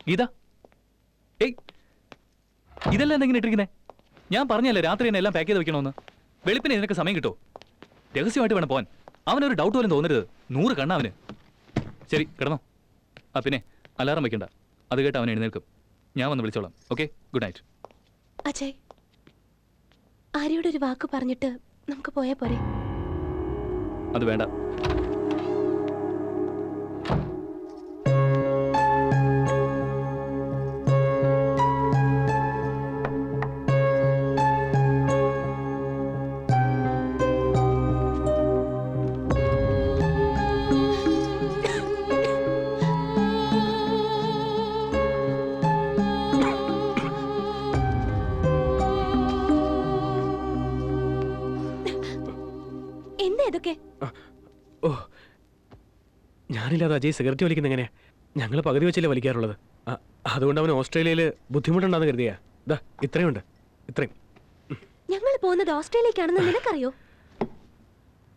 ഗീത, ഏയ് ഇതെല്ലാം എന്തെങ്കിലും ഇട്ടിരിക്കുന്നേ? ഞാൻ പറഞ്ഞല്ലേ രാത്രി തന്നെ എല്ലാം പാക്ക് ചെയ്ത് വെക്കണമെന്ന്. വെളുപ്പിന് ഇതിനൊക്കെ സമയം കിട്ടുമോ? രഹസ്യമായിട്ട് വേണം പോവാൻ. അവനൊരു ഡൗട്ട് പോലും തോന്നരുത്. 100 കണ്ണ അവന്. ശരി, കിടന്നോ. ആ പിന്നെ അലാറം വെക്കണ്ട. അത് കേട്ട് അവൻ എഴുന്നേൽക്കും. ഞാൻ വന്ന് വിളിച്ചോളാം. Okay, good night. അജയ്, ആര്യോടൊരു വാക്ക് പറഞ്ഞിട്ട് നമുക്ക് പോയാ പോരെ? അത് വേണ്ട. ഓ, ഞാനില്ലാതെ അജയ് സിഗരറ്റ് വലിക്കുന്ന എങ്ങനെയാ? ഞങ്ങൾ പകുതി വെച്ചല്ലേ വലിക്കാറുള്ളത്. അതുകൊണ്ട് അവന് ഓസ്ട്രേലിയയിൽ ബുദ്ധിമുട്ടുണ്ടാന്ന് കരുതിയാ. ഇത്രയുണ്ട്, ഇത്രയും. ഞങ്ങൾ പോകുന്നത് ഓസ്ട്രേലിയക്കാണെന്ന് നിനക്കറിയോ?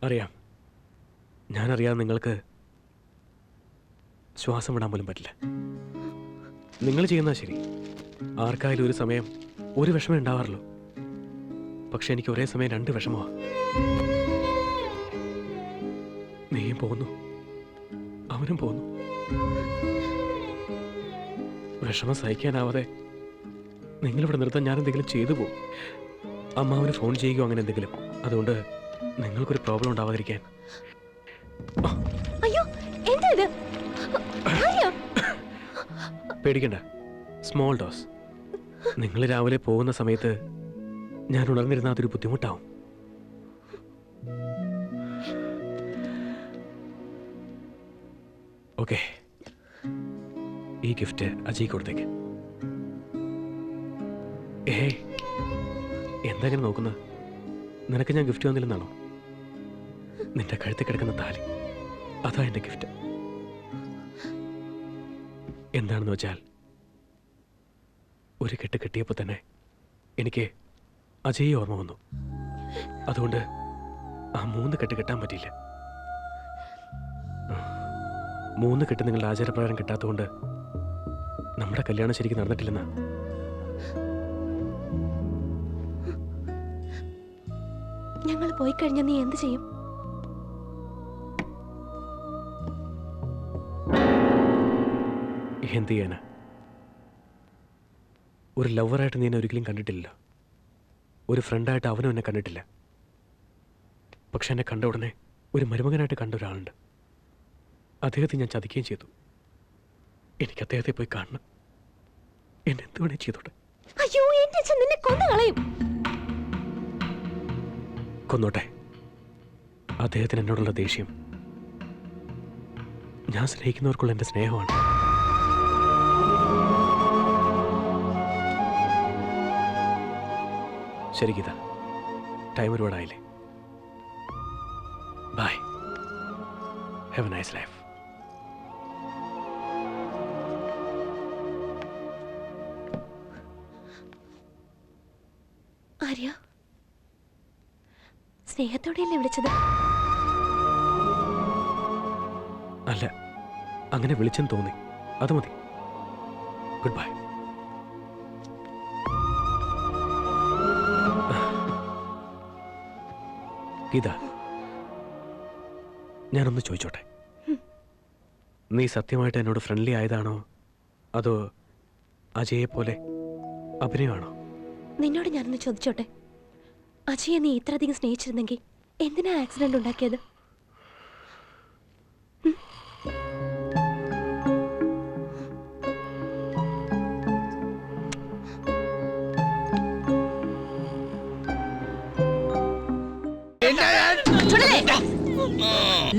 അറിയാം. ഞാനറിയാതെ നിങ്ങൾക്ക് ശ്വാസം വിടാൻ പോലും പറ്റില്ല. നിങ്ങൾ ചെയ്യുന്നത് ശരി. ആർക്കായാലും ഒരു സമയം ഒരു വിഷമം ഉണ്ടാവാറുള്ളൂ. പക്ഷെ എനിക്ക് ഒരേ സമയം 2 വിഷമമാണ്. നീയും പോകുന്നു, അവനും പോകുന്നു. വിഷമം സഹിക്കാനാവാതെ നിങ്ങളിവിടെ നിർത്താൻ ഞാൻ എന്തെങ്കിലും ചെയ്തു പോകും. അമ്മാവന് ഫോൺ ചെയ്യുകയോ അങ്ങനെ എന്തെങ്കിലും. അതുകൊണ്ട് നിങ്ങൾക്കൊരു പ്രോബ്ലം ഉണ്ടാവാതിരിക്കാൻ. പേടിക്കണ്ട, സ്മോൾ ഡോസ്. നിങ്ങൾ രാവിലെ പോകുന്ന സമയത്ത് ഞാൻ ഉണർന്നിരുന്ന അതൊരു ബുദ്ധിമുട്ടാവും. ഓക്കെ, ഈ ഗിഫ്റ്റ് അജയ് കൊടുത്തേക്ക്. എന്തെങ്കിലും നോക്കുന്നത്? നിനക്ക് ഞാൻ ഗിഫ്റ്റ് വന്നില്ലെന്നാണോ? നിന്റെ കഴുത്തിൽ കിടക്കുന്ന താലി, അതാ എൻ്റെ ഗിഫ്റ്റ്. എന്താണെന്ന് വെച്ചാൽ ഒരു കെട്ട് കെട്ടിയപ്പോൾ തന്നെ എനിക്ക് അജയ് ഓർമ്മ വന്നു. അതുകൊണ്ട് ആ 3 കെട്ട് കെട്ടാൻ പറ്റിയില്ല. 3 കെട്ട് നിങ്ങളുടെ ആചാരപ്രകാരം കിട്ടാത്തതുകൊണ്ട് നമ്മുടെ കല്യാണം ശരിക്കും നടന്നിട്ടില്ലെന്നാ. ഞങ്ങൾ പോയി കഴിഞ്ഞ നീ എന്ത് ചെയ്യും? എന്ത് ചെയ്യാനാ? ഒരു ലവറായിട്ട് നീ എന്നെ ഒരിക്കലും കണ്ടിട്ടില്ല. ഒരു ഫ്രണ്ടായിട്ട് അവനും എന്നെ കണ്ടിട്ടില്ല. പക്ഷെ എന്നെ കണ്ട ഉടനെ ഒരു മരുമകനായിട്ട് കണ്ട ഒരാളുണ്ട്. അദ്ദേഹത്തെ ഞാൻ ചതിക്കുകയും ചെയ്തു. എനിക്ക് അദ്ദേഹത്തെ പോയി കാണണം. എന്നെ എന്ത് വേണേ ചെയ്തോട്ടെ. കൊന്നോട്ടെ. അദ്ദേഹത്തിന് എന്നോടുള്ള ദേഷ്യം ഞാൻ സ്നേഹിക്കുന്നവർക്കുള്ള എൻ്റെ സ്നേഹമാണ്. ശരി ഗീത, ടൈം ഒരുപാടായില്ലേ? Bye, have a nice life. Arya, സ്നേഹത്തോടെയല്ലേ വിളിച്ചത്? അല്ല, അങ്ങനെ വിളിച്ചെന്ന് തോന്നി. അത് മതി. Good bye. ഗീത, ഞാനൊന്ന് ചോദിച്ചോട്ടെ. നീ സത്യമായിട്ട് എന്നോട് ഫ്രണ്ട്ലി ആയതാണോ അതോ അജയെ പോലെ അഭിനയമാണോ? നിന്നോട് ഞാനൊന്ന് ചോദിച്ചോട്ടെ. അജയെ നീ ഇത്രയധികം സ്നേഹിച്ചിരുന്നെങ്കിൽ എന്തിനാ ആക്സിഡന്റ് ഉണ്ടാക്കിയത്?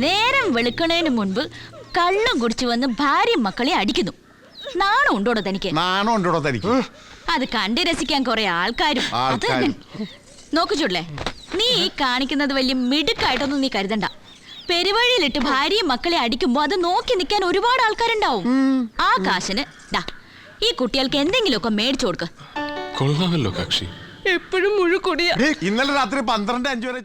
നേരം വെളുക്കണേന് മുൻപ് കള്ളം കുടിച്ചു വന്ന് ഭാര്യയും മക്കളെ അടിക്കുന്നു. നാണം ഉണ്ടോടോ തനിക്ക്? അത് കണ്ടു രസിക്കാൻ കുറെ ആൾക്കാരും. നോക്കു ചുള്ളേ, നീ ഈ കാണിക്കുന്നത് വലിയ മിടുക്കായിട്ടൊന്നും നീ കരുതണ്ട. പെരുവഴിയിലിട്ട് ഭാര്യയും മക്കളെ അടിക്കുമ്പോ അത് നോക്കി നിൽക്കാൻ ഒരുപാട് ആൾക്കാരുണ്ടാവും. ആ കാശിന് ഈ കുട്ടികൾക്ക് എന്തെങ്കിലുമൊക്കെ മേടിച്ചു കൊടുക്ക. കൊള്ളാമല്ലോ കക്ഷി. എപ്പോഴും മുഴുക്കൊടിയ. ഇന്നലെ രാത്രി 12:05 വരെ